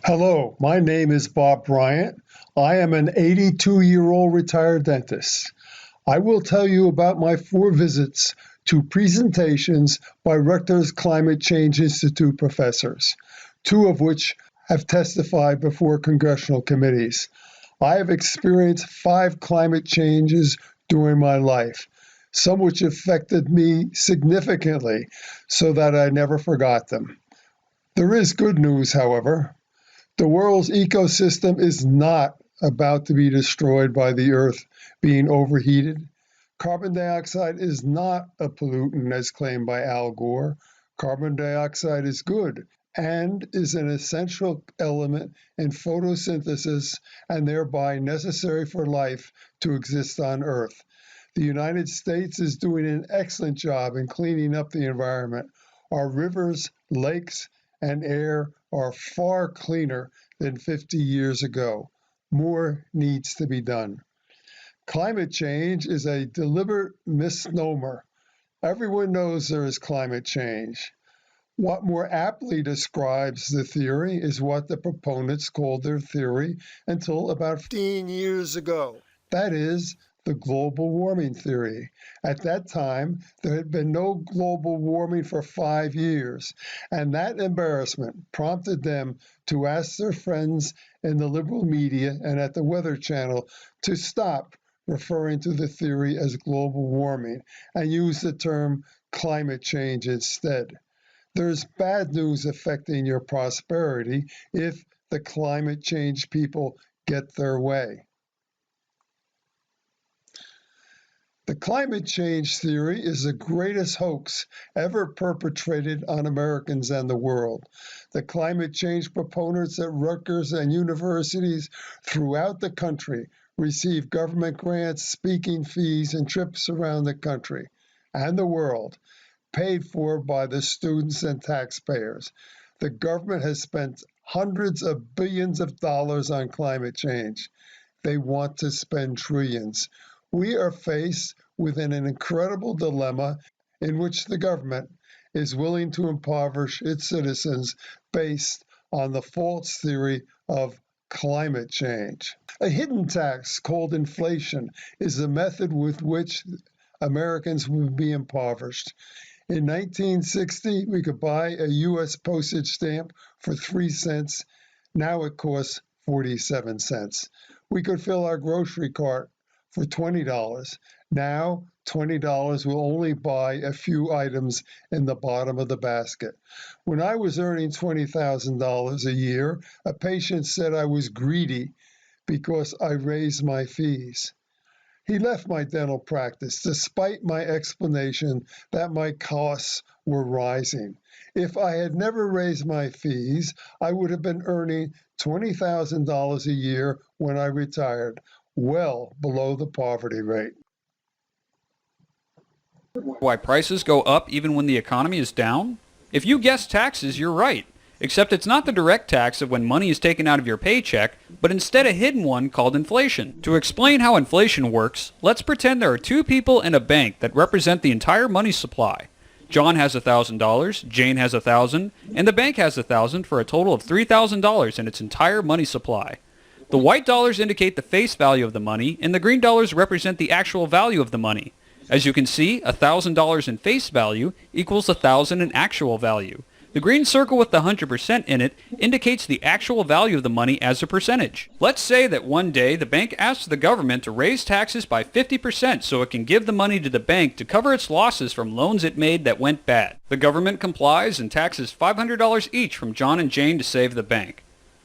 Hello, my name is Bob Bryant. I am an 82-year-old retired dentist. I will tell you about my 4 visits to presentations by Rutgers Climate Change Institute professors, 2 of which have testified before congressional committees. I have experienced 5 climate changes during my life, some which affected me significantly so that I never forgot them. There is good news, however. The world's ecosystem is not about to be destroyed by the Earth being overheated. Carbon dioxide is not a pollutant as claimed by Al Gore. Carbon dioxide is good and is an essential element in photosynthesis and thereby necessary for life to exist on Earth. The United States is doing an excellent job in cleaning up the environment. Our rivers, lakes, and air are far cleaner than 50 years ago. More needs to be done. Climate change is a deliberate misnomer. Everyone knows there is climate change. What more aptly describes the theory is what the proponents called their theory until about 15 years ago. That is, the global warming theory. At that time, there had been no global warming for 5 years, and that embarrassment prompted them to ask their friends in the liberal media and at the Weather Channel to stop referring to the theory as global warming and use the term climate change instead. There's bad news affecting your prosperity if the climate change people get their way. The climate change theory is the greatest hoax ever perpetrated on Americans and the world. The climate change proponents at Rutgers and universities throughout the country receive government grants, speaking fees, and trips around the country and the world, paid for by the students and taxpayers. The government has spent hundreds of billions of dollars on climate change. They want to spend trillions. We are faced with an incredible dilemma in which the government is willing to impoverish its citizens based on the false theory of climate change. A hidden tax called inflation is the method with which Americans would be impoverished. In 1960, we could buy a U.S. postage stamp for 3 cents. Now it costs 47 cents. We could fill our grocery cart for $20. Now, $20 will only buy a few items in the bottom of the basket. When I was earning $20,000 a year, a patient said I was greedy because I raised my fees. He left my dental practice despite my explanation that my costs were rising. If I had never raised my fees, I would have been earning $20,000 a year when I retired, well below the poverty rate. Why prices go up even when the economy is down? If you guess taxes, you're right. Except it's not the direct tax of when money is taken out of your paycheck, but instead a hidden one called inflation. To explain how inflation works, let's pretend there are 2 people in a bank that represent the entire money supply. John has $1,000, Jane has $1,000, and the bank has $1,000 for a total of $3,000 in its entire money supply. The white dollars indicate the face value of the money, and the green dollars represent the actual value of the money. As you can see, $1,000 in face value equals $1,000 in actual value. The green circle with the 100% in it indicates the actual value of the money as a percentage. Let's say that one day the bank asks the government to raise taxes by 50% so it can give the money to the bank to cover its losses from loans it made that went bad. The government complies and taxes $500 each from John and Jane to save the bank.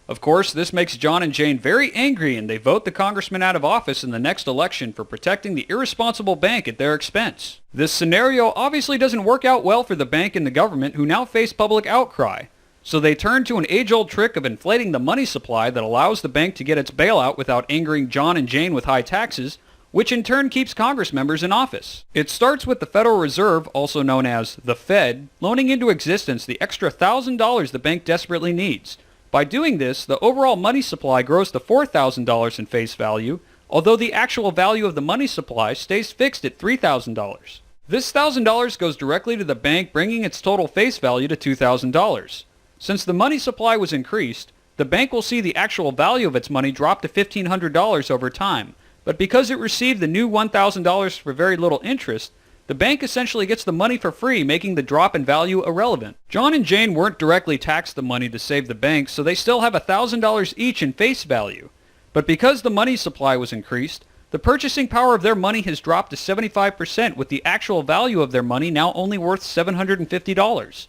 Of course, this makes John and Jane very angry and they vote the congressman out of office in the next election for protecting the irresponsible bank at their expense. This scenario obviously doesn't work out well for the bank and the government who now face public outcry. So they turn to an age-old trick of inflating the money supply that allows the bank to get its bailout without angering John and Jane with high taxes, which in turn keeps Congress members in office. It starts with the Federal Reserve, also known as the Fed, loaning into existence the extra $1,000 the bank desperately needs. By doing this, the overall money supply grows to $4,000 in face value, although the actual value of the money supply stays fixed at $3,000. This $1,000 goes directly to the bank, bringing its total face value to $2,000. Since the money supply was increased, the bank will see the actual value of its money drop to $1,500 over time. But because it received the new $1,000 for very little interest, the bank essentially gets the money for free, making the drop in value irrelevant. John and Jane weren't directly taxed the money to save the bank, so they still have $1,000 each in face value. But because the money supply was increased, the purchasing power of their money has dropped to 75%, with the actual value of their money now only worth $750.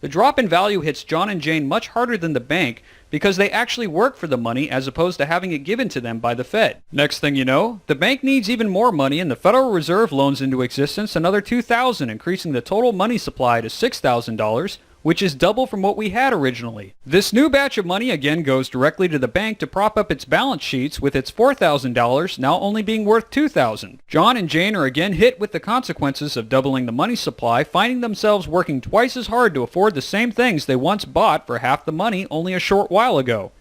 The drop in value hits John and Jane much harder than the bank because they actually work for the money as opposed to having it given to them by the Fed. Next thing you know, the bank needs even more money and the Federal Reserve loans into existence another $2,000, increasing the total money supply to $6,000, which is double from what we had originally. This new batch of money again goes directly to the bank to prop up its balance sheets, with its $4,000 now only being worth $2,000. John and Jane are again hit with the consequences of doubling the money supply, finding themselves working twice as hard to afford the same things they once bought for half the money only a short while ago.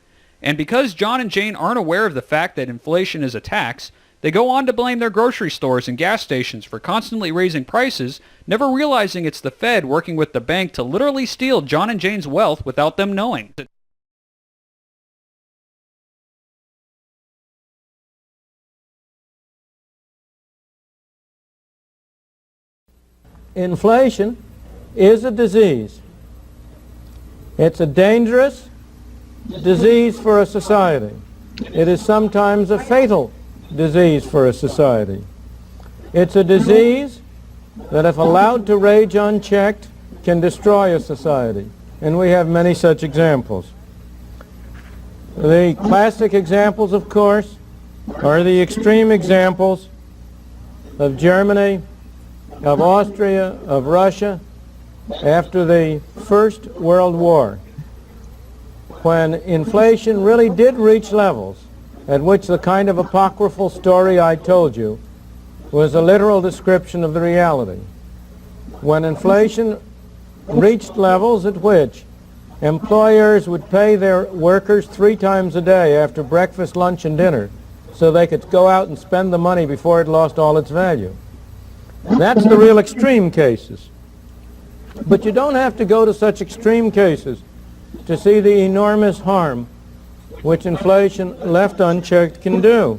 And because John and Jane aren't aware of the fact that inflation is a tax, they go on to blame their grocery stores and gas stations for constantly raising prices, never realizing it's the Fed working with the bank to literally steal John and Jane's wealth without them knowing. Inflation is a disease. It's a dangerous disease for a society. It is sometimes a fatal disease for a society. It's a disease that, if allowed to rage unchecked, can destroy a society. And we have many such examples. The classic examples, of course, are the extreme examples of Germany, of Austria, of Russia, after the First World War, when inflation really did reach levels at which the kind of apocryphal story I told you was a literal description of the reality. When inflation reached levels at which employers would pay their workers 3 times a day after breakfast, lunch, and dinner so they could go out and spend the money before it lost all its value. That's the real extreme cases. But you don't have to go to such extreme cases to see the enormous harm which inflation left unchecked can do.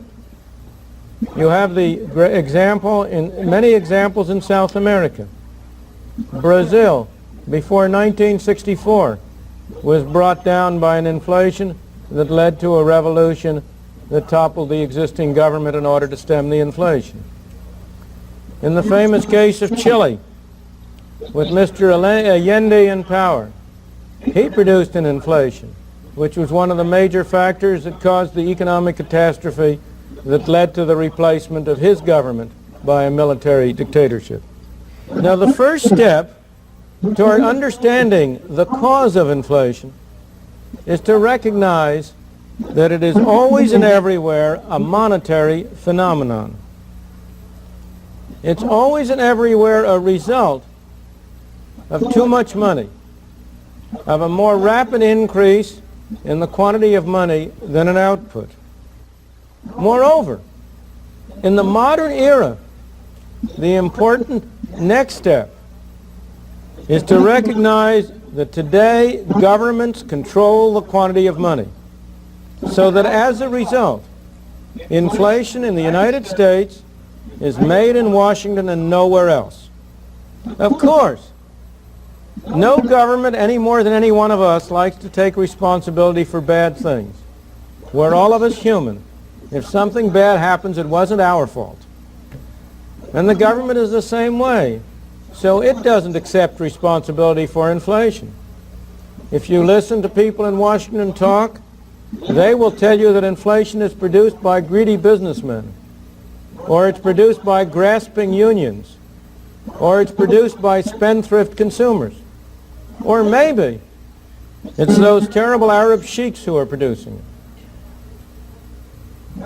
You have the example in many examples in South America. Brazil, before 1964, was brought down by an inflation that led to a revolution that toppled the existing government in order to stem the inflation. In the famous case of Chile, with Mr. Allende in power, he produced an inflation, which was one of the major factors that caused the economic catastrophe that led to the replacement of his government by a military dictatorship. Now, the first step toward understanding the cause of inflation is to recognize that it is always and everywhere a monetary phenomenon. It's always and everywhere a result of too much money, of a more rapid increase in the quantity of money than an output. Moreover, in the modern era, the important next step is to recognize that today governments control the quantity of money, so that as a result, inflation in the United States is made in Washington and nowhere else. Of course, no government any more than any one of us likes to take responsibility for bad things. We're all of us human. If something bad happens, it wasn't our fault. And the government is the same way. So it doesn't accept responsibility for inflation. If you listen to people in Washington talk, they will tell you that inflation is produced by greedy businessmen, or it's produced by grasping unions, or it's produced by spendthrift consumers, or maybe it's those terrible Arab sheiks who are producing it.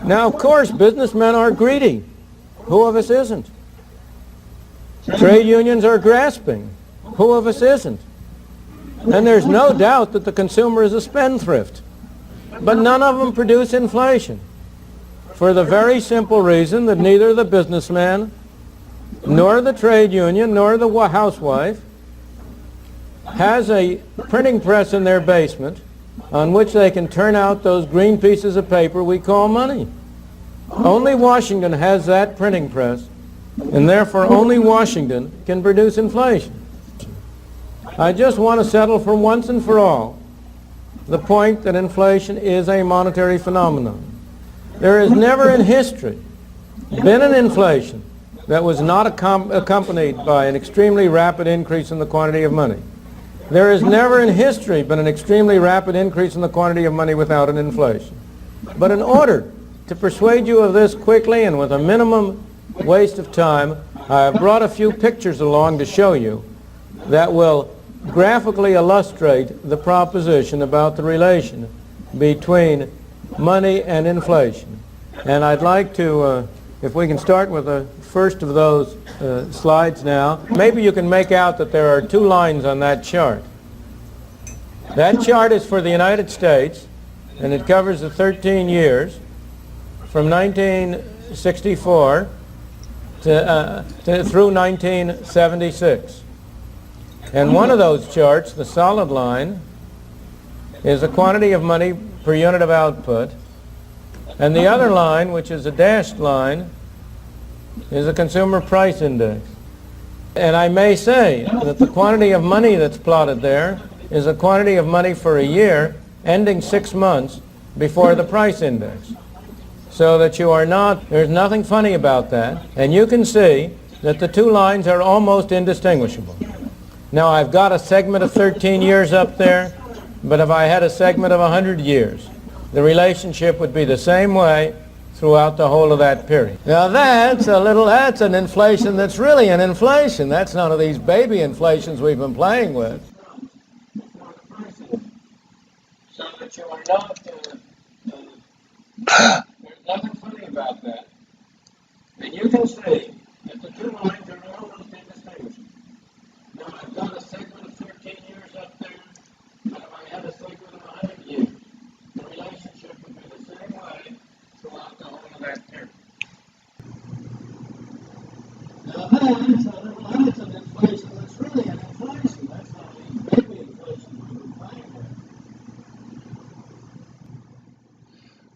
Now, of course, businessmen are greedy. Who of us isn't? Trade unions are grasping. Who of us isn't? And there's no doubt that the consumer is a spendthrift. But none of them produce inflation, for the very simple reason that neither the businessman, nor the trade union, nor the housewife has a printing press in their basement on which they can turn out those green pieces of paper we call money. Only Washington has that printing press, and therefore only Washington can produce inflation. I just want to settle for once and for all the point that inflation is a monetary phenomenon. There has never in history been an inflation that was not accompanied by an extremely rapid increase in the quantity of money. There has never in history been an extremely rapid increase in the quantity of money without an inflation. But in order to persuade you of this quickly and with a minimum waste of time, I have brought a few pictures along to show you that will graphically illustrate the proposition about the relation between money and inflation. And I'd like to, if we can start with the first of those slides now. Maybe you can make out that there are two lines on that chart. That chart is for the United States, and it covers the 13 years from 1964 through 1976. And one of those charts, the solid line, is the quantity of money per unit of output. And the other line, which is a dashed line, is the consumer price index. And I may say that the quantity of money that's plotted there is the quantity of money for a year ending 6 months before the price index. So that you are not, there's nothing funny about that. And you can see that the two lines are almost indistinguishable. Now I've got a segment of 13 years up there, but if I had a segment of 100 years, the relationship would be the same way throughout the whole of that period. Now that's an inflation that's really an inflation. That's none of these baby inflations we've been playing with. So that you are not, there's nothing funny about that. And you can see that the two lines are almost indistinguishable. Now I've got a segment of 13 years up there, but if I had a segment of 100 years, the relationship would be the same way throughout the whole of that period. Now that's an inflation that's really an inflation. That's not the baby inflation we've been playing with.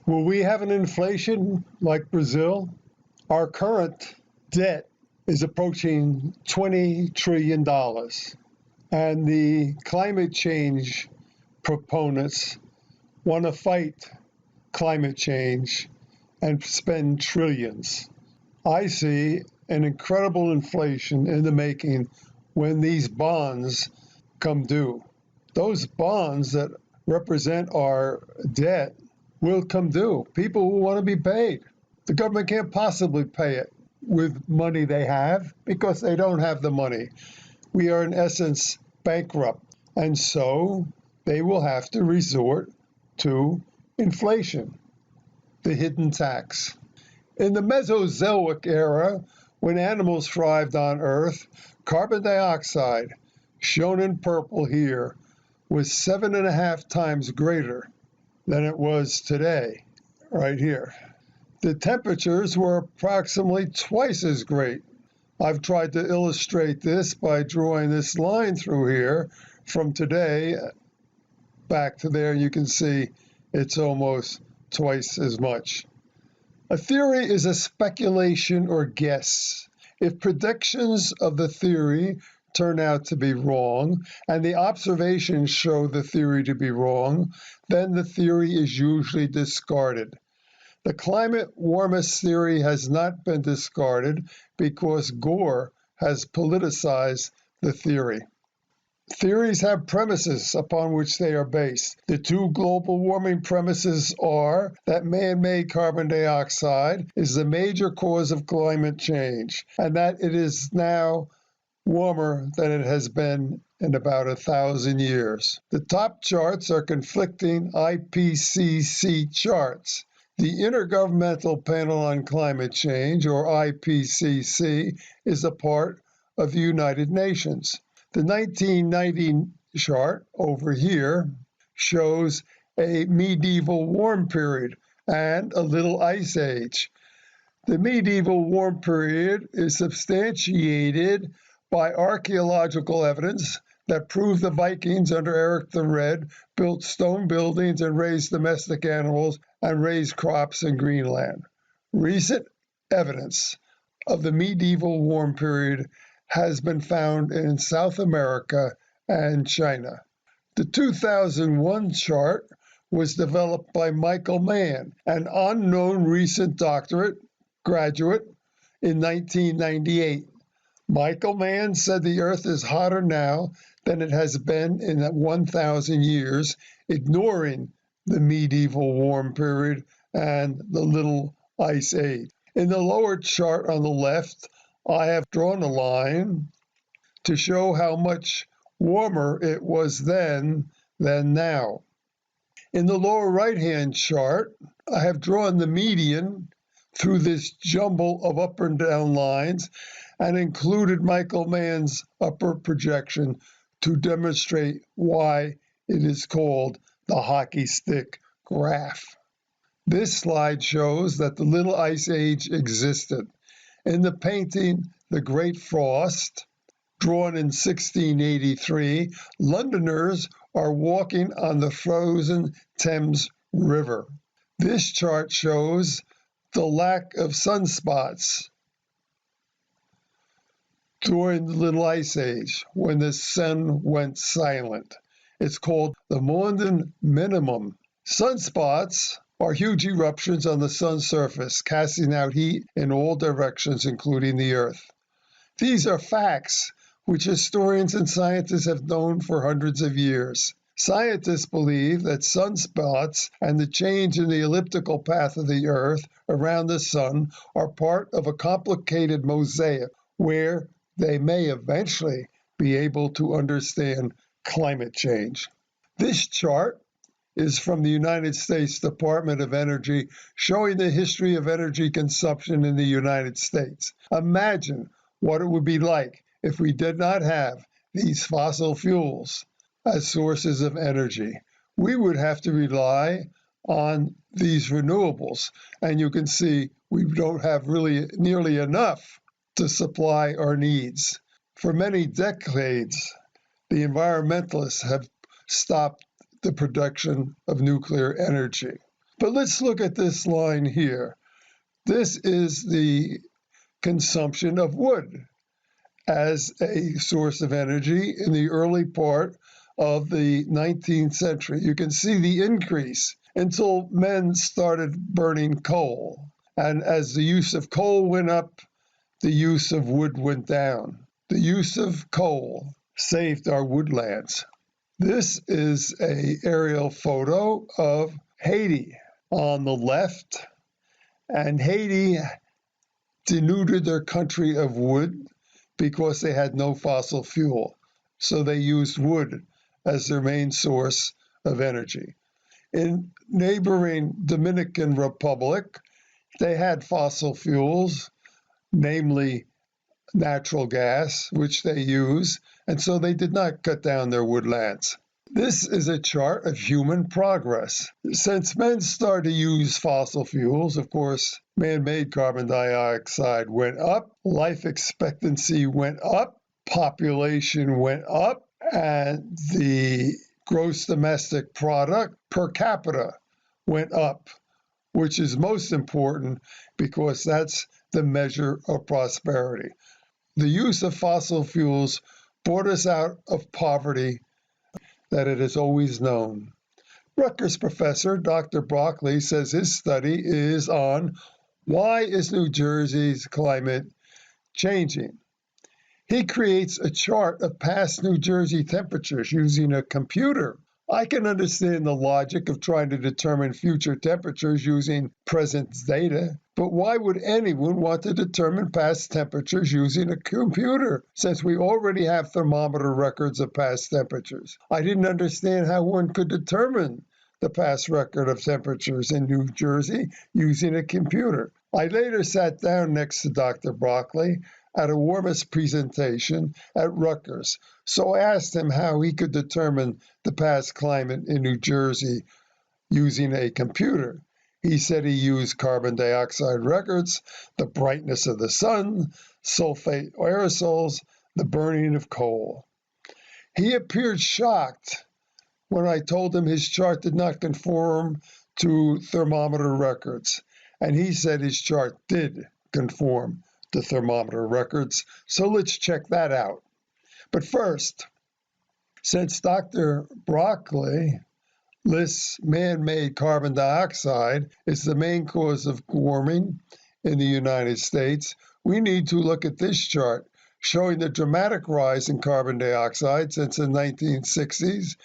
Will we have an inflation like Brazil? Our current debt is approaching $20 trillion. And the climate change proponents want to fight climate change and spend trillions. I see an incredible inflation in the making when these bonds come due. Those bonds that represent our debt will come due. People will want to be paid. The government can't possibly pay it with money they have because they don't have the money. We are in essence bankrupt, and so they will have to resort to inflation, the hidden tax. In the Mesozoic era, when animals thrived on Earth, carbon dioxide, shown in purple here, was 7.5 times greater than it was today, right here. The temperatures were approximately twice as great. I've tried to illustrate this by drawing this line through here from today back to there. You can see it's almost twice as much. A theory is a speculation or guess. If predictions of the theory turn out to be wrong, and the observations show the theory to be wrong, then the theory is usually discarded. The climate warmist theory has not been discarded because Gore has politicized the theory. Theories have premises upon which they are based. The two global warming premises are that man-made carbon dioxide is the major cause of climate change, and that it is now warmer than it has been in about 1,000 years. The top charts are conflicting IPCC charts. The Intergovernmental Panel on Climate Change, or IPCC, is a part of the United Nations. The 1990 chart over here shows a medieval warm period and a little ice age. The medieval warm period is substantiated by archaeological evidence that proved the Vikings under Eric the Red built stone buildings and raised domestic animals and raised crops in Greenland. Recent evidence of the medieval warm period has been found in South America and China. The 2001 chart was developed by Michael Mann, an unknown recent doctorate graduate in 1998. Michael Mann said the Earth is hotter now than it has been in 1,000 years, ignoring the medieval warm period and the Little Ice Age. In the lower chart on the left, I have drawn a line to show how much warmer it was then than now. In the lower right-hand chart, I have drawn the median through this jumble of up and down lines and included Michael Mann's upper projection to demonstrate why it is called the hockey stick graph. This slide shows that the Little Ice Age existed. In the painting The Great Frost, drawn in 1683, Londoners are walking on the frozen Thames River. This chart shows the lack of sunspots during the Little Ice Age when the sun went silent. It's called the Maunder minimum. Sunspots are huge eruptions on the sun's surface, casting out heat in all directions, including the Earth. These are facts which historians and scientists have known for hundreds of years. Scientists believe that sunspots and the change in the elliptical path of the Earth around the sun are part of a complicated mosaic where they may eventually be able to understand climate change. This chart is from the United States Department of Energy, showing the history of energy consumption in the United States. Imagine what it would be like if we did not have these fossil fuels as sources of energy. We would have to rely on these renewables, and you can see we don't have really nearly enough to supply our needs. For many decades, the environmentalists have stopped the production of nuclear energy. But let's look at this line here. This is the consumption of wood as a source of energy in the early part of the 19th century. You can see the increase until men started burning coal. And as the use of coal went up, the use of wood went down. The use of coal saved our woodlands. This is an aerial photo of Haiti on the left, and Haiti denuded their country of wood because they had no fossil fuel. So they used wood as their main source of energy. In neighboring Dominican Republic, they had fossil fuels, namely natural gas, which they use, and so they did not cut down their woodlands. This is a chart of human progress. Since men started to use fossil fuels, of course, man-made carbon dioxide went up, life expectancy went up, population went up, and the gross domestic product per capita went up, which is most important because that's the measure of prosperity. The use of fossil fuels brought us out of poverty that it has always known. Rutgers professor Dr. Broccoli says his study is on why is New Jersey's climate changing. He creates a chart of past New Jersey temperatures using a computer. I can understand the logic of trying to determine future temperatures using present data, but why would anyone want to determine past temperatures using a computer, since we already have thermometer records of past temperatures? I didn't understand how one could determine the past record of temperatures in New Jersey using a computer. I later sat down next to Dr. Broccoli at a warmest presentation at Rutgers, so I asked him how he could determine the past climate in New Jersey using a computer. He said he used carbon dioxide records, the brightness of the sun, sulfate aerosols, the burning of coal. He appeared shocked when I told him his chart did not conform to thermometer records. And he said his chart did conform to thermometer records. So let's check that out. But first, since Dr. Broccoli lists man-made carbon dioxide as the main cause of warming in the United States, we need to look at this chart showing the dramatic rise in carbon dioxide since the 1960s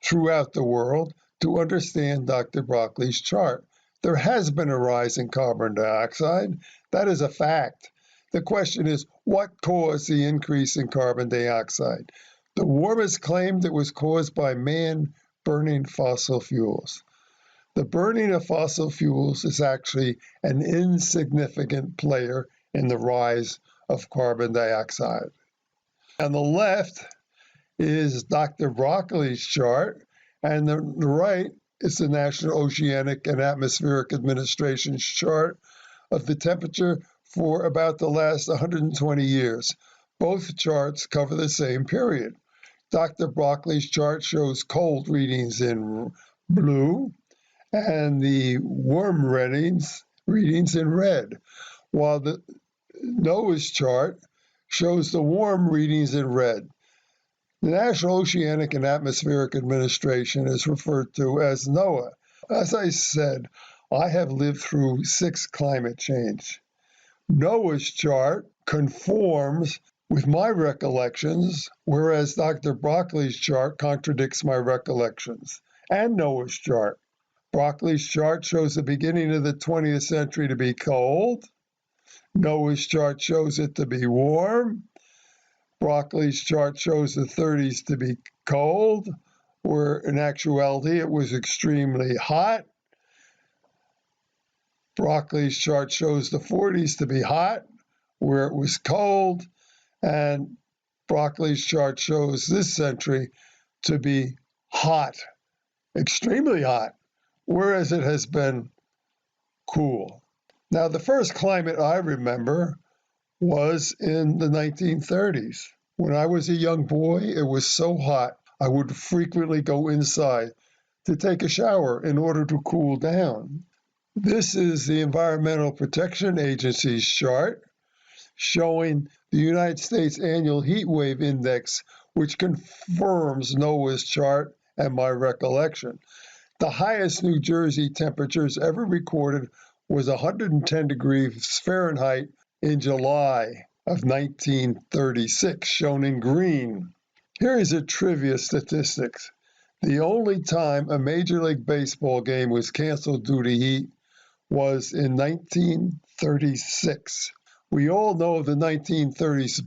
throughout the world to understand Dr. Broccoli's chart. There has been a rise in carbon dioxide. That is a fact. The question is, what caused the increase in carbon dioxide? The warmest claimed it was caused by man burning fossil fuels. The burning of fossil fuels is actually an insignificant player in the rise of carbon dioxide. On the left is Dr. Broccoli's chart, and the right is the National Oceanic and Atmospheric Administration's chart of the temperature for about the last 120 years. Both charts cover the same period. Dr. Broccoli's chart shows cold readings in blue and the warm readings in red, while the NOAA's chart shows the warm readings in red. The National Oceanic and Atmospheric Administration is referred to as NOAA. As I said, I have lived through 6 climate change. NOAA's chart conforms with my recollections, whereas Dr. Broccoli's chart contradicts my recollections, and NOAA's chart. Broccoli's chart shows the beginning of the 20th century to be cold. NOAA's chart shows it to be warm. Broccoli's chart shows the 30s to be cold, where in actuality it was extremely hot. Broccoli's chart shows the 40s to be hot, where it was cold. And Broccoli's chart shows this century to be hot, extremely hot, whereas it has been cool. Now, the first climate I remember was in the 1930s. When I was a young boy, it was so hot, I would frequently go inside to take a shower in order to cool down. This is the Environmental Protection Agency's chart showing the United States Annual Heat Wave Index, which confirms NOAA's chart and my recollection. The highest New Jersey temperatures ever recorded was 110 degrees Fahrenheit in July of 1936, shown in green. Here is a trivia statistics. The only time a Major League Baseball game was canceled due to heat was in 1936. We all know of the 1930s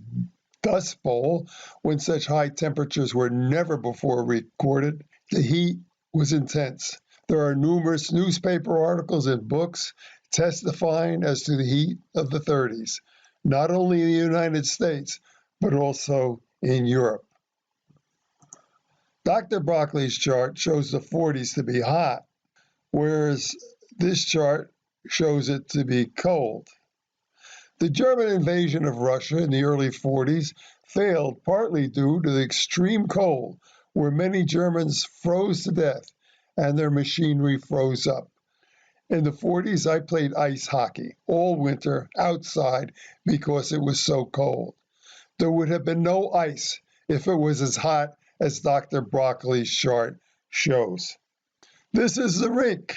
Dust Bowl, when such high temperatures were never before recorded. The heat was intense. There are numerous newspaper articles and books testifying as to the heat of the 30s, not only in the United States, but also in Europe. Dr. Broccoli's chart shows the 40s to be hot, whereas this chart shows it to be cold. The German invasion of Russia in the early 40s failed partly due to the extreme cold, where many Germans froze to death and their machinery froze up. In the 40s, I played ice hockey all winter outside because it was so cold. There would have been no ice if it was as hot as Dr. Broccoli's chart shows. This is the rink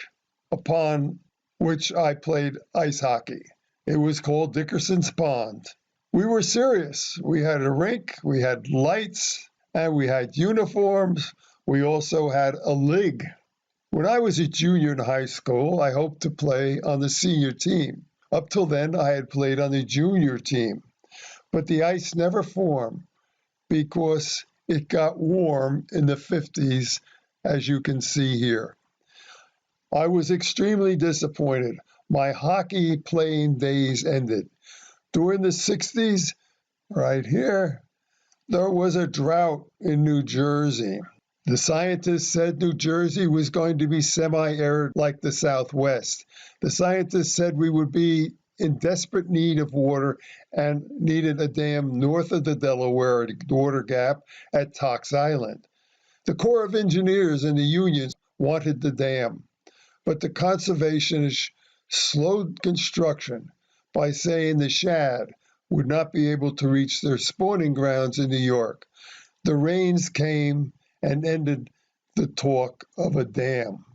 upon which I played ice hockey. It was called Dickerson's Pond. We were serious. We had a rink, we had lights, and we had uniforms. We also had a league. When I was a junior in high school, I hoped to play on the senior team. Up till then, I had played on the junior team. But the ice never formed because it got warm in the 50s, as you can see here. I was extremely disappointed. My hockey playing days ended. During the 60s, right here, there was a drought in New Jersey. The scientists said New Jersey was going to be semi-arid like the Southwest. The scientists said we would be in desperate need of water and needed a dam north of the Delaware Water Gap at Tox Island. The Corps of Engineers and the unions wanted the dam, but the conservationists slowed construction by saying the shad would not be able to reach their spawning grounds in New York. The rains came and ended the talk of a dam.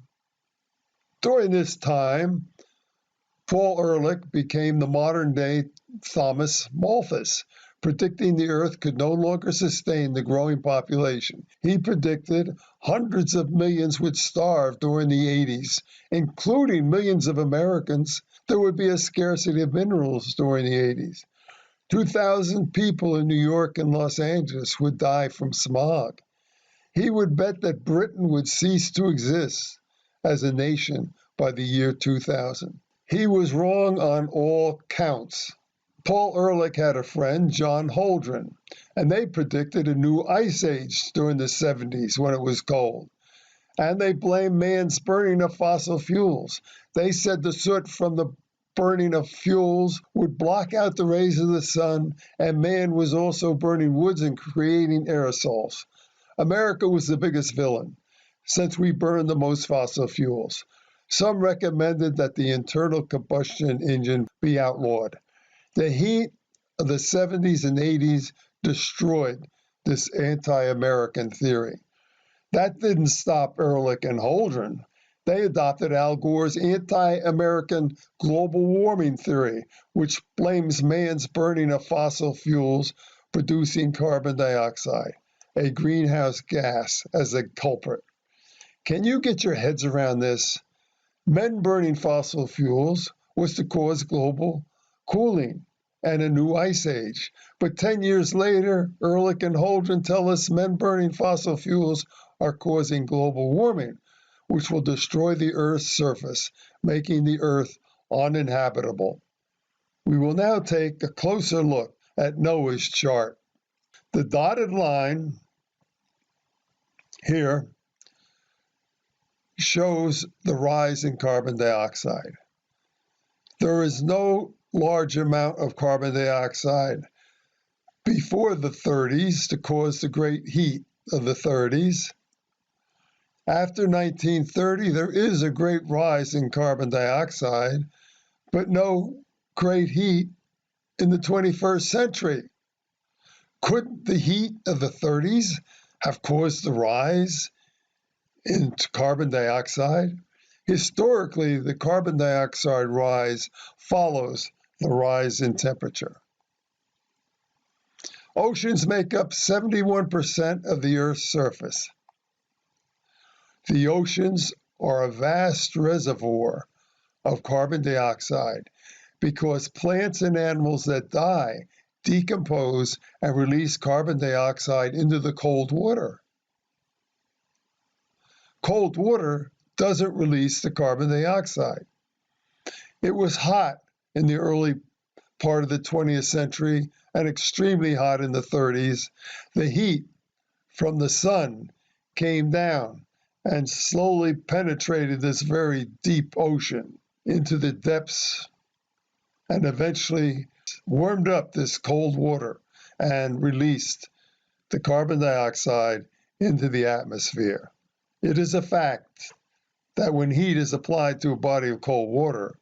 During this time, Paul Ehrlich became the modern-day Thomas Malthus, predicting the Earth could no longer sustain the growing population. He predicted hundreds of millions would starve during the 80s, including millions of Americans. There would be a scarcity of minerals during the 80s. 2,000 people in New York and Los Angeles would die from smog. He would bet that Britain would cease to exist as a nation by the year 2000. He was wrong on all counts. Paul Ehrlich had a friend, John Holdren, and they predicted a new ice age during the 70s when it was cold. And they blamed man's burning of fossil fuels. They said the soot from the burning of fuels would block out the rays of the sun, and man was also burning woods and creating aerosols. America was the biggest villain, since we burned the most fossil fuels. Some recommended that the internal combustion engine be outlawed. The heat of the 70s and 80s destroyed this anti-American theory. That didn't stop Ehrlich and Holdren. They adopted Al Gore's anti-American global warming theory, which blames man's burning of fossil fuels producing carbon dioxide, a greenhouse gas, as a culprit. Can you get your heads around this? Men burning fossil fuels was to cause global cooling and a new ice age. But 10 years later, Ehrlich and Holdren tell us men burning fossil fuels are causing global warming, which will destroy the Earth's surface, making the Earth uninhabitable. We will now take a closer look at NOAA's chart. The dotted line here shows the rise in carbon dioxide. There is no large amount of carbon dioxide before the 30s to cause the great heat of the 30s. After 1930, there is a great rise in carbon dioxide, but no great heat in the 21st century. Could the heat of the 30s have caused the rise in carbon dioxide? Historically, the carbon dioxide rise follows the rise in temperature. Oceans make up 71% of the Earth's surface. The oceans are a vast reservoir of carbon dioxide because plants and animals that die decompose and release carbon dioxide into the cold water. Cold water doesn't release the carbon dioxide. It was hot in the early part of the 20th century and extremely hot in the 30s. The heat from the sun came down and slowly penetrated this very deep ocean into the depths and eventually warmed up this cold water and released the carbon dioxide into the atmosphere. It is a fact that when heat is applied to a body of cold water,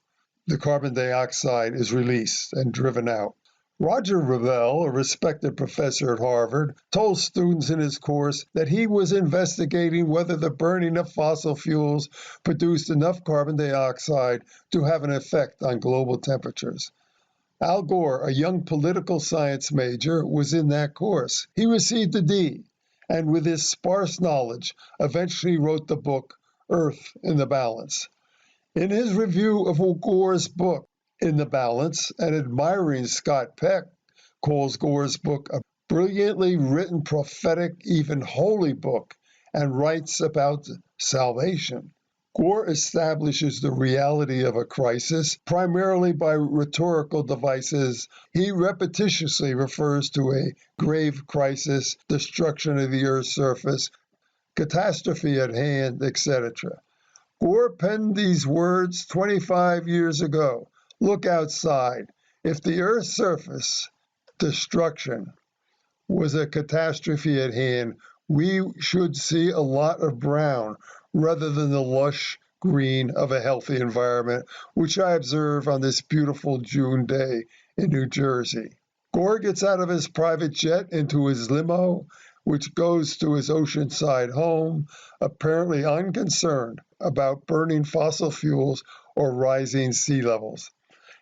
the carbon dioxide is released and driven out. Roger Revelle, a respected professor at Harvard, told students in his course that he was investigating whether the burning of fossil fuels produced enough carbon dioxide to have an effect on global temperatures. Al Gore, a young political science major, was in that course. He received a D, and with his sparse knowledge, eventually wrote the book Earth in the Balance. In his review of Gore's book, In the Balance, and admiring Scott Peck, calls Gore's book a brilliantly written, prophetic, even holy book, and writes about salvation. Gore establishes the reality of a crisis primarily by rhetorical devices. He repetitiously refers to a grave crisis, destruction of the Earth's surface, catastrophe at hand, etc. Gore penned these words 25 years ago, Look outside. If the Earth's surface destruction was a catastrophe at hand, we should see a lot of brown rather than the lush green of a healthy environment, which I observe on this beautiful June day in New Jersey. Gore gets out of his private jet into his limo, which goes to his oceanside home, apparently unconcerned about burning fossil fuels or rising sea levels.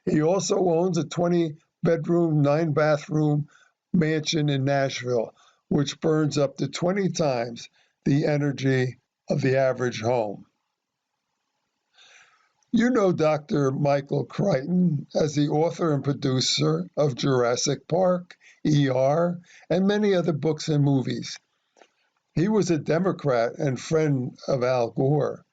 He also owns a 20-bedroom, 9-bathroom mansion in Nashville, which burns up to 20 times the energy of the average home. You know Dr. Michael Crichton as the author and producer of Jurassic Park, ER, and many other books and movies. He was a Democrat and friend of Al Gore.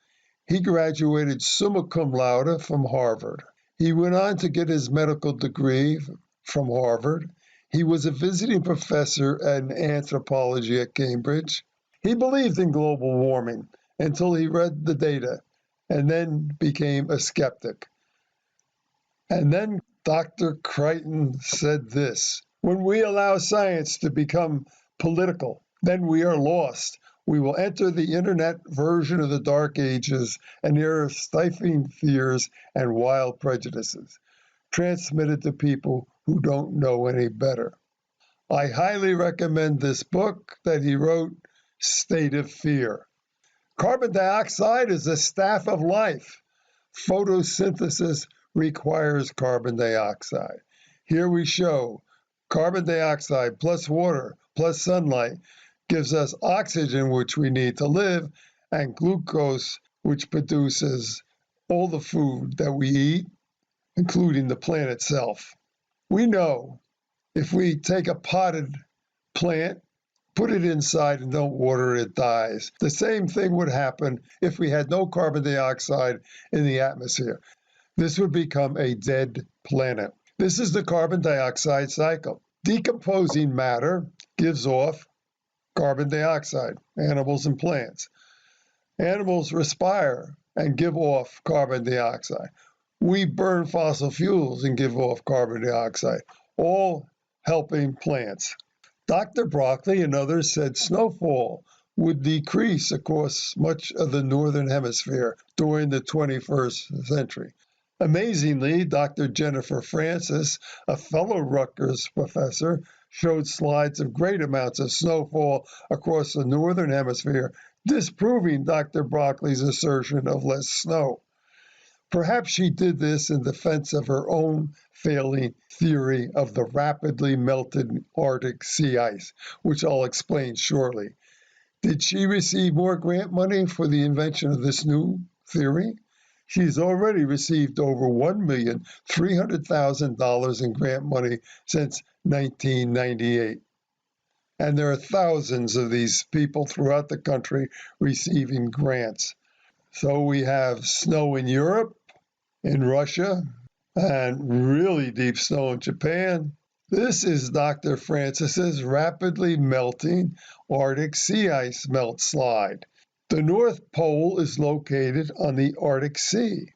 He graduated summa cum laude from Harvard. He went on to get his medical degree from Harvard. He was a visiting professor in anthropology at Cambridge. He believed in global warming until he read the data and then became a skeptic. And then Dr. Crichton said this: when we allow science to become political, then we are lost. We will enter the internet version of the Dark Ages, and there are stifling fears and wild prejudices transmitted to people who don't know any better. I highly recommend this book that he wrote, State of Fear. Carbon dioxide is the staff of life. Photosynthesis requires carbon dioxide. Here we show carbon dioxide plus water plus sunlight gives us oxygen, which we need to live, and glucose, which produces all the food that we eat, including the plant itself. We know if we take a potted plant, put it inside and don't water it, it dies. The same thing would happen if we had no carbon dioxide in the atmosphere. This would become a dead planet. This is the carbon dioxide cycle. Decomposing matter gives off carbon dioxide, animals and plants. Animals respire and give off carbon dioxide. We burn fossil fuels and give off carbon dioxide, all helping plants. Dr. Broccoli and others said snowfall would decrease across much of the northern hemisphere during the 21st century. Amazingly, Dr. Jennifer Francis, a fellow Rutgers professor, showed slides of great amounts of snowfall across the northern hemisphere, disproving Dr. Broccoli's assertion of less snow. Perhaps she did this in defense of her own failing theory of the rapidly melted Arctic sea ice, which I'll explain shortly. Did she receive more grant money for the invention of this new theory? She's already received over $1,300,000 in grant money since 1998. And there are thousands of these people throughout the country receiving grants. So we have snow in Europe, in Russia, and really deep snow in Japan. This is Dr. Francis's rapidly melting Arctic sea ice melt slide. The North Pole is located on the Arctic Sea,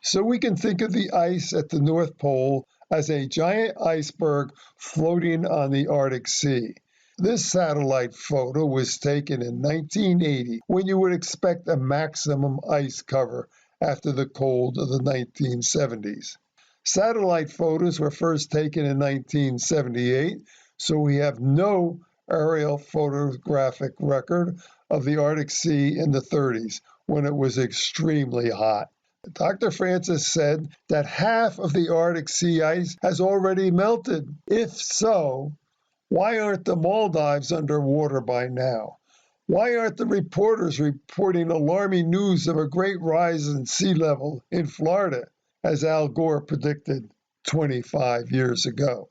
so we can think of the ice at the North Pole as a giant iceberg floating on the Arctic Sea. This satellite photo was taken in 1980, when you would expect a maximum ice cover after the cold of the 1970s. Satellite photos were first taken in 1978, so we have no aerial photographic record of the Arctic Sea in the 30s, when it was extremely hot. Dr. Francis said that half of the Arctic sea ice has already melted. If so, why aren't the Maldives underwater by now? Why aren't the reporters reporting alarming news of a great rise in sea level in Florida, as Al Gore predicted 25 years ago?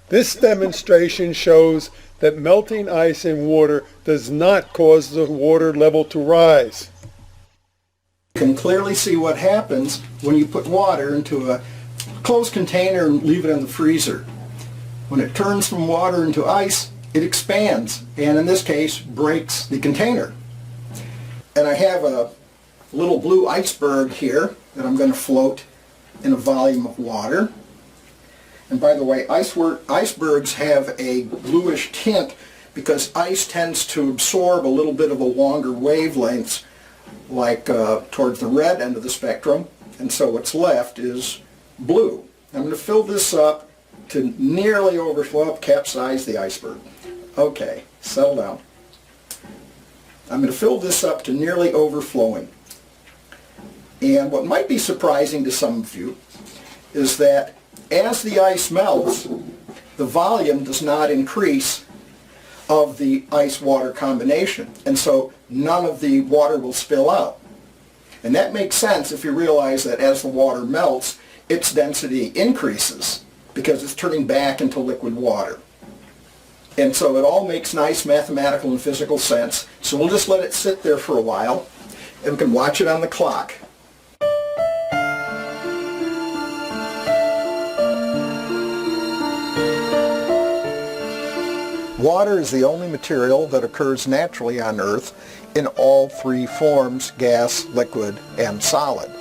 This demonstration shows that melting ice in water does not cause the water level to rise. You can clearly see what happens when you put water into a closed container and leave it in the freezer. When it turns from water into ice, it expands, and in this case, breaks the container. And I have a little blue iceberg here that I'm going to float in a volume of water. And by the way, icebergs have a bluish tint because ice tends to absorb a little bit of a longer wavelength, like towards the red end of the spectrum, and so what's left is blue. I'm going to fill this up to nearly overflow, capsize the iceberg. Okay, settle down. I'm going to fill this up to nearly overflowing. And what might be surprising to some of you is that as the ice melts, the volume does not increase of the ice-water combination, and so none of the water will spill out. And that makes sense if you realize that as the water melts, its density increases because it's turning back into liquid water. And so it all makes nice mathematical and physical sense. So we'll just let it sit there for a while, and we can watch it on the clock. Water is the only material that occurs naturally on Earth in all three forms: gas, liquid, and solid.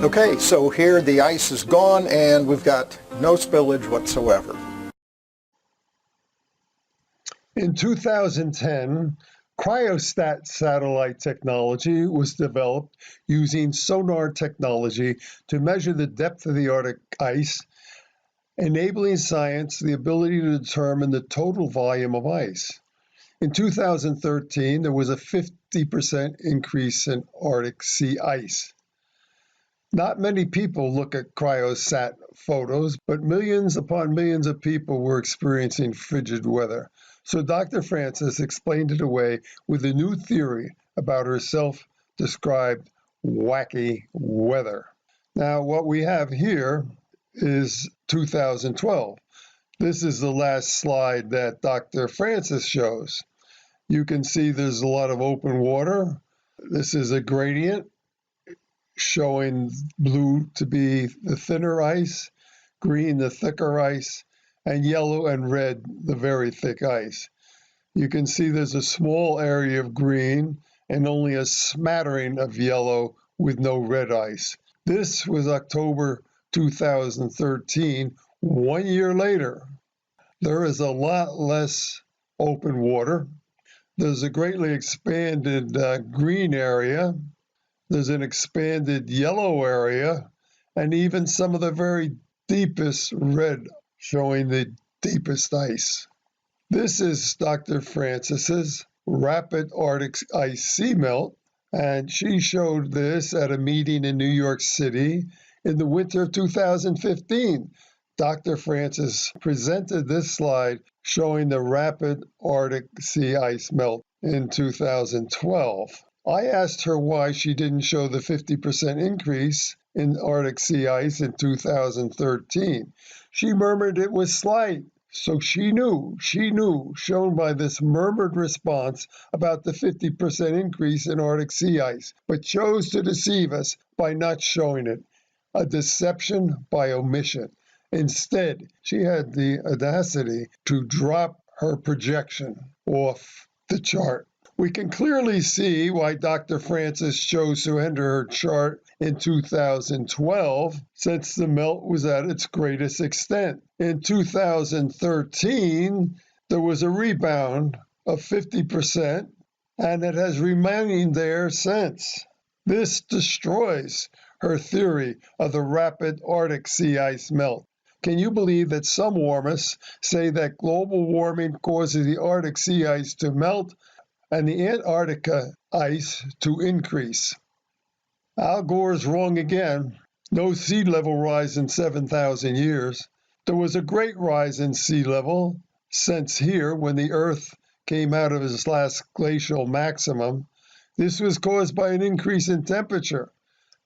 Okay, so here the ice is gone and we've got no spillage whatsoever. In 2010, cryostat satellite technology was developed using sonar technology to measure the depth of the Arctic ice, enabling science the ability to determine the total volume of ice. In 2013, there was a 50% increase in Arctic sea ice. Not many people look at cryosat photos, but millions upon millions of people were experiencing frigid weather. So Dr. Francis explained it away with a new theory about her self-described wacky weather. Now, what we have here is 2012. This is the last slide that Dr. Francis shows. You can see there's a lot of open water. This is a gradient showing blue to be the thinner ice, green the thicker ice, and yellow and red the very thick ice. You can see there's a small area of green and only a smattering of yellow with no red ice. This was October 2013. 1 year later, there is a lot less open water. There's a greatly expanded green area. There's an expanded yellow area, and even some of the very deepest red, showing the deepest ice. This is Dr. Francis's rapid Arctic ice seamelt, and she showed this at a meeting in New York City in the winter of 2015. Dr. Francis presented this slide showing the rapid Arctic sea ice melt in 2012. I asked her why she didn't show the 50% increase in Arctic sea ice in 2013. She murmured it was slight, so she knew, shown by this murmured response about the 50% increase in Arctic sea ice, but chose to deceive us by not showing it, a deception by omission. Instead, she had the audacity to drop her projection off the chart. We can clearly see why Dr. Francis chose to enter her chart in 2012, since the melt was at its greatest extent. In 2013, there was a rebound of 50%, and it has remained there since. This destroys her theory of the rapid Arctic sea ice melt. Can you believe that some warmists say that global warming causes the Arctic sea ice to melt and the Antarctica ice to increase? Al Gore's wrong again. No sea level rise in 7,000 years. There was a great rise in sea level since here when the Earth came out of its last glacial maximum. This was caused by an increase in temperature.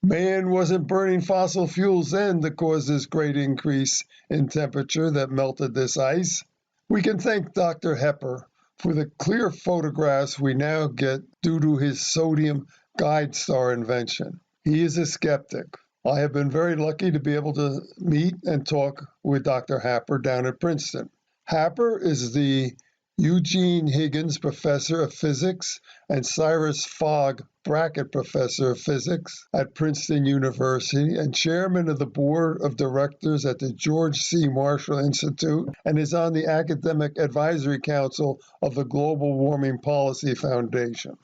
Man wasn't burning fossil fuels then to cause this great increase in temperature that melted this ice. We can thank Dr. Hepper for the clear photographs we now get due to his sodium guide star invention. He is a skeptic. I have been very lucky to be able to meet and talk with Dr. Happer down at Princeton. Happer is the Eugene Higgins Professor of Physics and Cyrus Fogg Brackett Professor of Physics at Princeton University and Chairman of the Board of Directors at the George C. Marshall Institute and is on the Academic Advisory Council of the Global Warming Policy Foundation.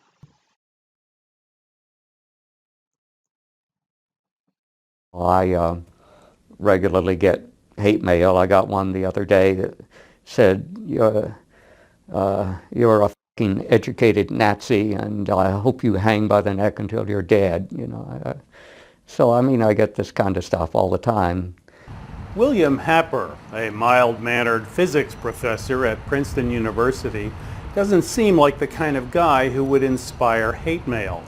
I regularly get hate mail. I got one the other day that said, you're a fucking educated Nazi, and I hope you hang by the neck until you're dead. So I mean, I get this kind of stuff all the time. William Happer, a mild-mannered physics professor at Princeton University, doesn't seem like the kind of guy who would inspire hate mail.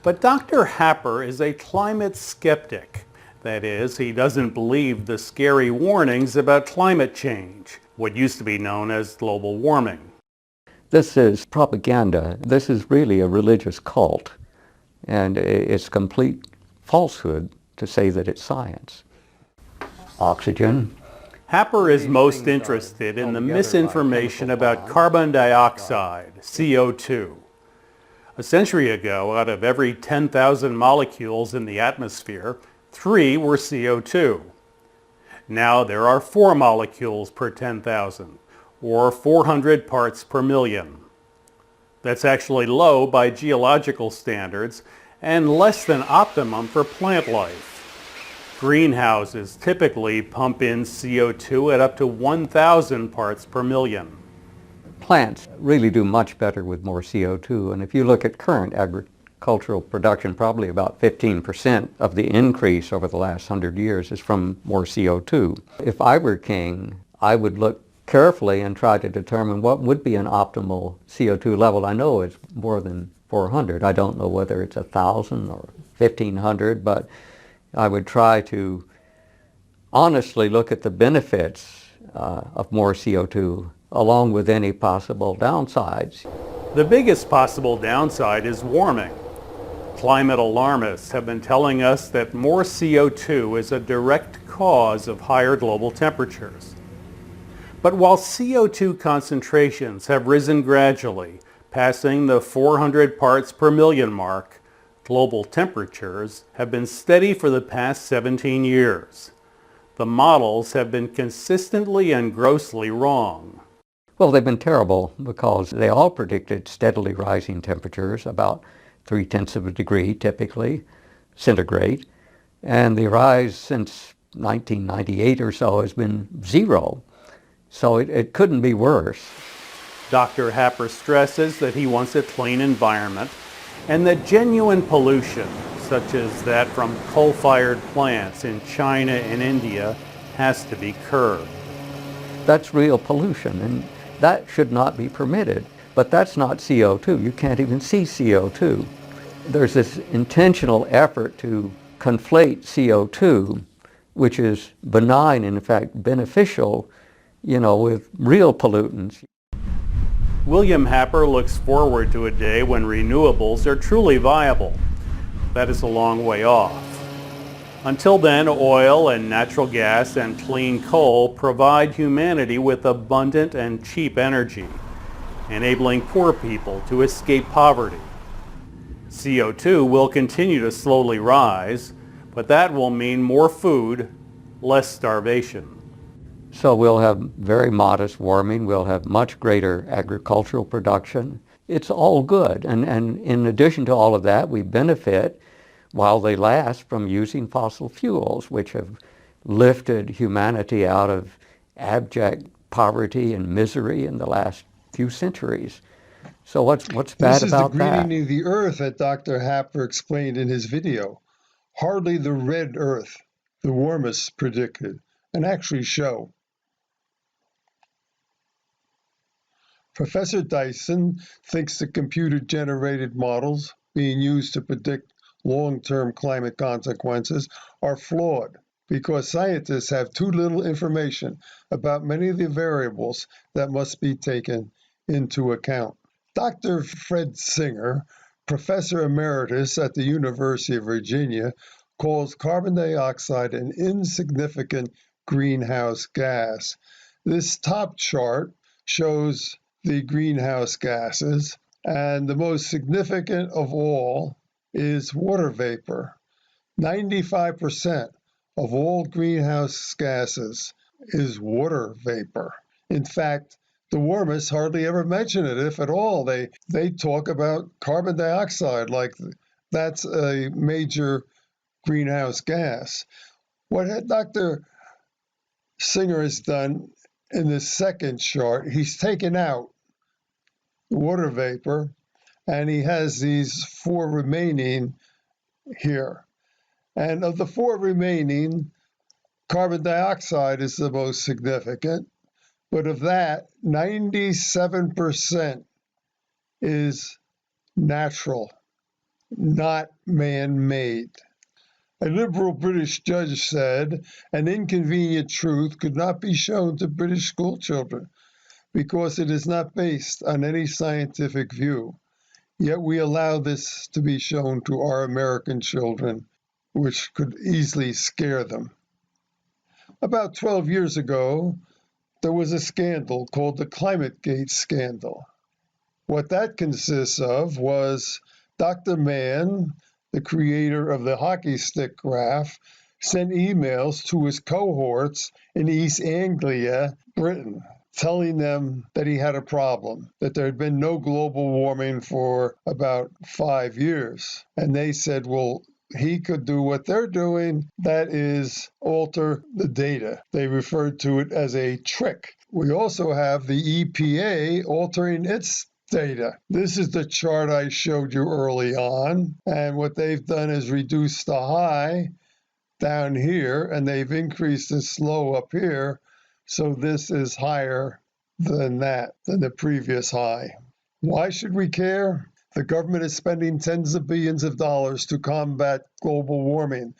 But Dr. Happer is a climate skeptic. That is, he doesn't believe the scary warnings about climate change, what used to be known as global warming. This is propaganda. This is really a religious cult, and it's complete falsehood to say that it's science. Oxygen. Happer is most interested in the misinformation about carbon dioxide, CO2. A century ago, out of every 10,000 molecules in the atmosphere, 3 were CO2. Now there are 4 molecules per 10,000, or 400 parts per million. That's actually low by geological standards and less than optimum for plant life. Greenhouses typically pump in CO2 at up to 1,000 parts per million. Plants really do much better with more CO2, and if you look at current agricultural production, probably about 15% of the increase over the last 100 years is from more CO2. If I were king, I would look carefully and try to determine what would be an optimal CO2 level. I know it's more than 400. I don't know whether it's 1,000 or 1,500, but I would try to honestly look at the benefits of more CO2 along with any possible downsides. The biggest possible downside is warming. Climate alarmists have been telling us that more CO2 is a direct cause of higher global temperatures. But while CO2 concentrations have risen gradually, passing the 400 parts per million mark, global temperatures have been steady for the past 17 years. The models have been consistently and grossly wrong. Well, they've been terrible because they all predicted steadily rising temperatures, about 0.3 of a degree typically, centigrade, and the rise since 1998 or so has been 0. So it couldn't be worse. Dr. Happer stresses that he wants a clean environment and that genuine pollution, such as that from coal-fired plants in China and India, has to be curbed. That's real pollution, and that should not be permitted. But that's not CO2. You can't even see CO2. There's this intentional effort to conflate CO2, which is benign and in fact beneficial, with real pollutants. William Happer looks forward to a day when renewables are truly viable. That is a long way off. Until then, oil and natural gas and clean coal provide humanity with abundant and cheap energy, enabling poor people to escape poverty. CO2 will continue to slowly rise, but that will mean more food, less starvation. So we'll have very modest warming, we'll have much greater agricultural production. It's all good, and in addition to all of that, we benefit while they last from using fossil fuels, which have lifted humanity out of abject poverty and misery in the last few centuries. So what's bad about that? This is the greening of the earth that Dr. Happer explained in his video. Hardly the red Earth, the warmest predicted, and actually show. Professor Dyson thinks the computer-generated models being used to predict long-term climate consequences are flawed because scientists have too little information about many of the variables that must be taken into account. Dr. Fred Singer, professor emeritus at the University of Virginia, calls carbon dioxide an insignificant greenhouse gas. This top chart shows the greenhouse gases, and the most significant of all is water vapor. 95% of all greenhouse gases is water vapor. In fact, the warmists hardly ever mention it, if at all. They talk about carbon dioxide like that's a major greenhouse gas. What Dr. Singer has done in the second chart, he's taken out water vapor, and he has these four remaining here. And of the four remaining, carbon dioxide is the most significant, but of that, 97% is natural, not man-made. A liberal British judge said an inconvenient truth could not be shown to British schoolchildren because it is not based on any scientific view. Yet we allow this to be shown to our American children, which could easily scare them. About 12 years ago, there was a scandal called the ClimateGate scandal. What that consists of was Dr. Mann, the creator of the hockey stick graph, sent emails to his cohorts in East Anglia, Britain, telling them that he had a problem, that there had been no global warming for about 5 years. And they said, well, he could do what they're doing, that is, alter the data. They referred to it as a trick. We also have the EPA altering its data. This is the chart I showed you early on, and what they've done is reduce the high down here, and they've increased the low up here, so this is higher than that, than the previous high. Why should we care? The government is spending tens of billions of dollars to combat global warming.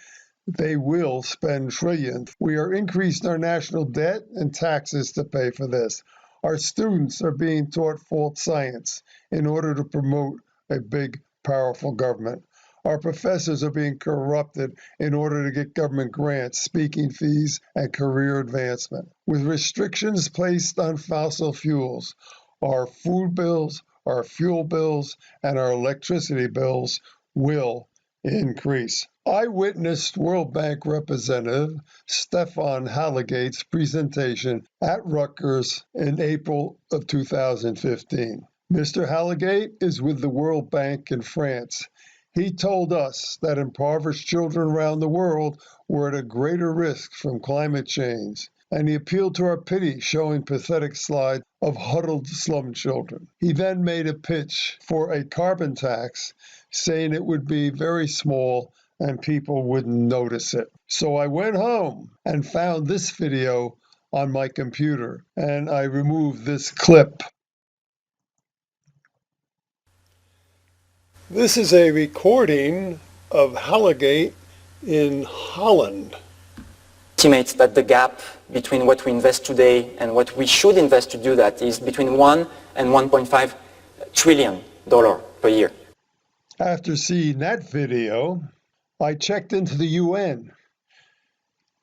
They will spend trillions. We are increasing our national debt and taxes to pay for this. Our students are being taught false science in order to promote a big, powerful government. Our professors are being corrupted in order to get government grants, speaking fees, and career advancement. With restrictions placed on fossil fuels, our food bills, our fuel bills, and our electricity bills will increase. I witnessed World Bank representative Stefan Halligate's presentation at Rutgers in April of 2015. Mr. Halligate is with the World Bank in France. He told us that impoverished children around the world were at a greater risk from climate change, and he appealed to our pity, showing pathetic slides of huddled slum children. He then made a pitch for a carbon tax, saying it would be very small and people wouldn't notice it. So I went home and found this video on my computer, and I removed this clip. This is a recording of Halligate in Holland. Estimates that the gap between what we invest today and what we should invest to do that is between $1 and $1.5 trillion per year. After seeing that video, I checked into the UN,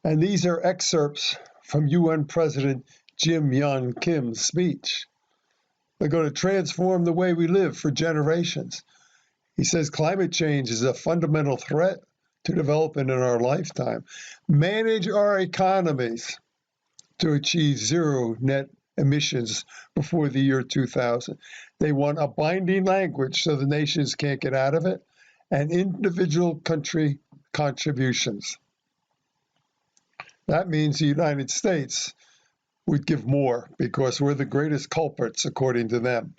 and these are excerpts from UN President Jim Yong Kim's speech. They're going to transform the way we live for generations. He says climate change is a fundamental threat to development in our lifetime. Manage our economies to achieve zero net emissions before the year 2000. They want a binding language so the nations can't get out of it, and individual country contributions. That means the United States would give more because we're the greatest culprits, according to them.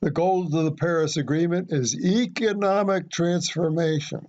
The goal of the Paris Agreement is economic transformation.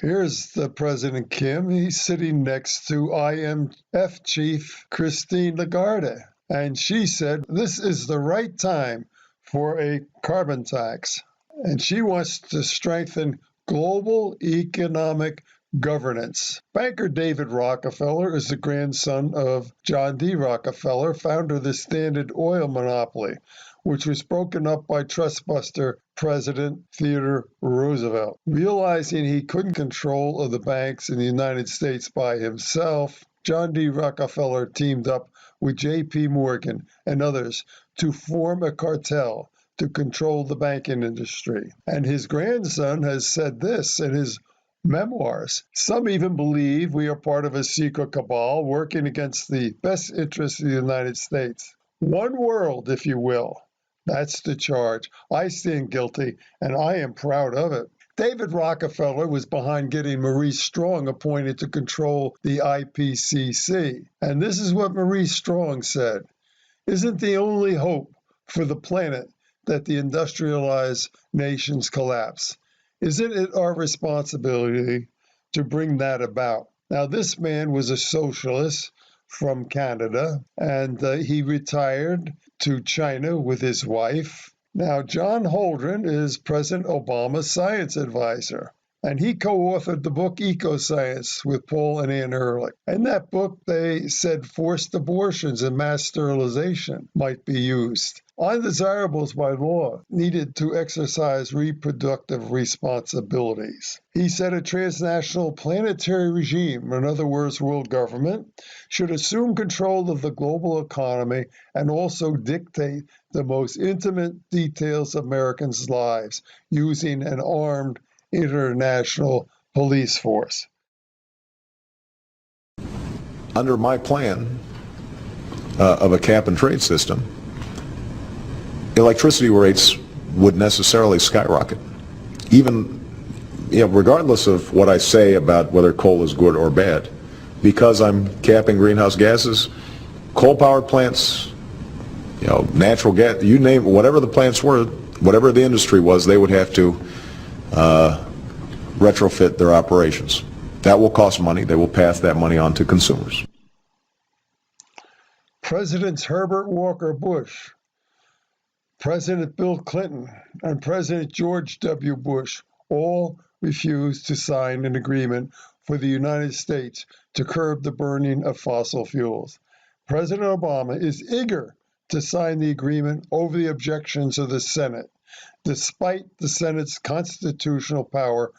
Here's the President Kim. He's sitting next to IMF chief Christine Lagarde. And she said this is the right time for a carbon tax. And she wants to strengthen global economic governance. Banker David Rockefeller is the grandson of John D. Rockefeller, founder of the Standard Oil monopoly, which was broken up by trustbuster President Theodore Roosevelt. Realizing he couldn't control of the banks in the United States by himself, John D. Rockefeller teamed up with J.P. Morgan and others to form a cartel to control the banking industry. And his grandson has said this in his memoirs. Some even believe we are part of a secret cabal working against the best interests of the United States. One world, if you will. That's the charge. I stand guilty, and I am proud of it. David Rockefeller was behind getting Maurice Strong appointed to control the IPCC. And this is what Maurice Strong said. Isn't the only hope for the planet that the industrialized nations collapse? Isn't it our responsibility to bring that about? Now, this man was a socialist from Canada, and he retired to China with his wife. Now, John Holdren is President Obama's science advisor, and he co-authored the book Ecoscience with Paul and Ann Ehrlich. In that book, they said forced abortions and mass sterilization might be used. Undesirables by law needed to exercise reproductive responsibilities. He said a transnational planetary regime, in other words, world government, should assume control of the global economy and also dictate the most intimate details of Americans' lives using an armed international police force. Under my plan of a cap and trade system, electricity rates would necessarily skyrocket. Even, regardless of what I say about whether coal is good or bad, because I'm capping greenhouse gases, coal power plants, natural gas, you name it, whatever the plants were, whatever the industry was, they would have to retrofit their operations. That will cost money. They will pass that money on to consumers. Presidents Herbert Walker Bush, President Bill Clinton, and President George W. Bush all refused to sign an agreement for the United States to curb the burning of fossil fuels. President Obama is eager to sign the agreement over the objections of the Senate, despite the Senate's constitutional power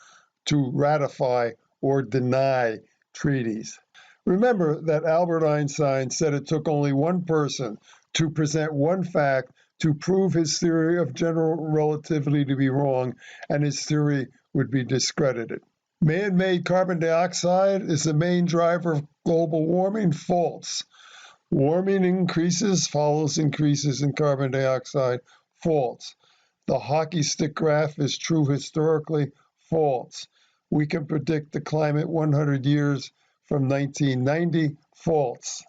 to ratify or deny treaties. Remember that Albert Einstein said it took only one person to present one fact to prove his theory of general relativity to be wrong, and his theory would be discredited. Man-made carbon dioxide is the main driver of global warming. False. Warming increases follows increases in carbon dioxide. False. The hockey stick graph is true historically. False. We can predict the climate 100 years from 1990. False.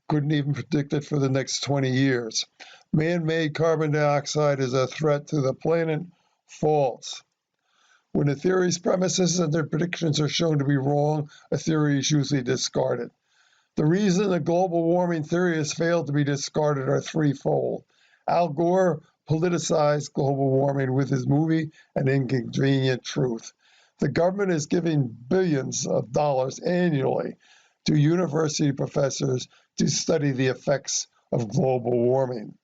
Couldn't even predict it for the next 20 years. Man-made carbon dioxide is a threat to the planet. False. When a theory's premises and their predictions are shown to be wrong, a theory is usually discarded. The reason the global warming theory has failed to be discarded are threefold. Al Gore politicized global warming with his movie An Inconvenient Truth. The government is giving billions of dollars annually to university professors to study the effects of global warming.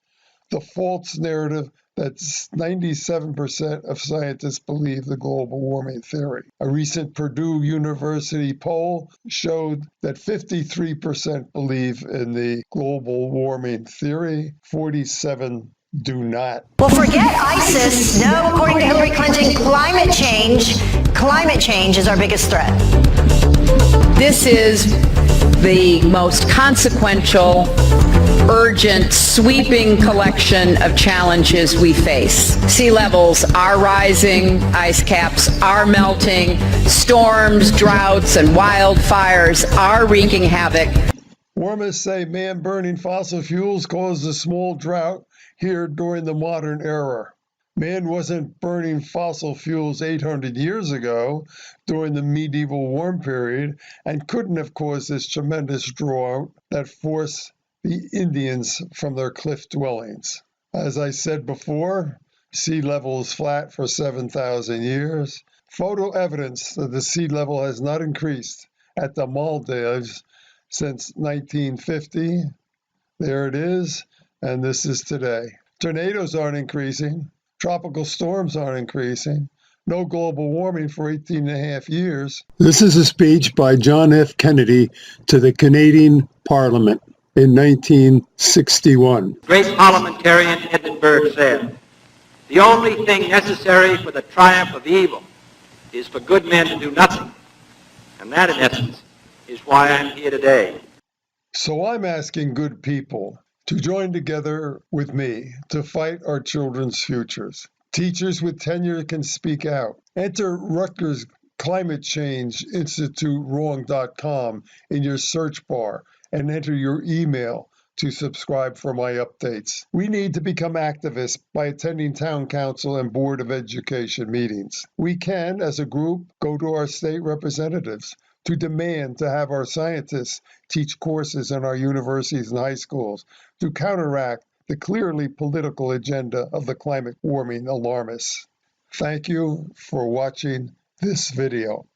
The false narrative that 97% of scientists believe the global warming theory. A recent Purdue University poll showed that 53% believe in the global warming theory, 47% do not. Well, forget ISIS. No, according to Hillary Clinton, climate change is our biggest threat. This is the most consequential, urgent, sweeping collection of challenges we face. Sea levels are rising, ice caps are melting, storms, droughts, and wildfires are wreaking havoc. Warmers say man burning fossil fuels caused a small drought here during the modern era. Man wasn't burning fossil fuels 800 years ago during the medieval warm period and couldn't have caused this tremendous drought that forced the Indians from their cliff dwellings. As I said before, sea level is flat for 7,000 years. Photo evidence that the sea level has not increased at the Maldives since 1950. There it is, and this is today. Tornadoes aren't increasing. Tropical storms aren't increasing. No global warming for 18 and a half years. This is a speech by John F. Kennedy to the Canadian Parliament in 1961. Great parliamentarian Edmund Burke said, "The only thing necessary for the triumph of evil is for good men to do nothing." And that, in essence, is why I'm here today. So I'm asking good people to join together with me to fight our children's futures. Teachers with tenure can speak out. Enter Rutgers Climate Change Institute wrong.com in your search bar and enter your email to subscribe for my updates. We need to become activists by attending town council and board of education meetings. We can, as a group, go to our state representatives to demand to have our scientists teach courses in our universities and high schools to counteract the clearly political agenda of the climate warming alarmists. Thank you for watching this video.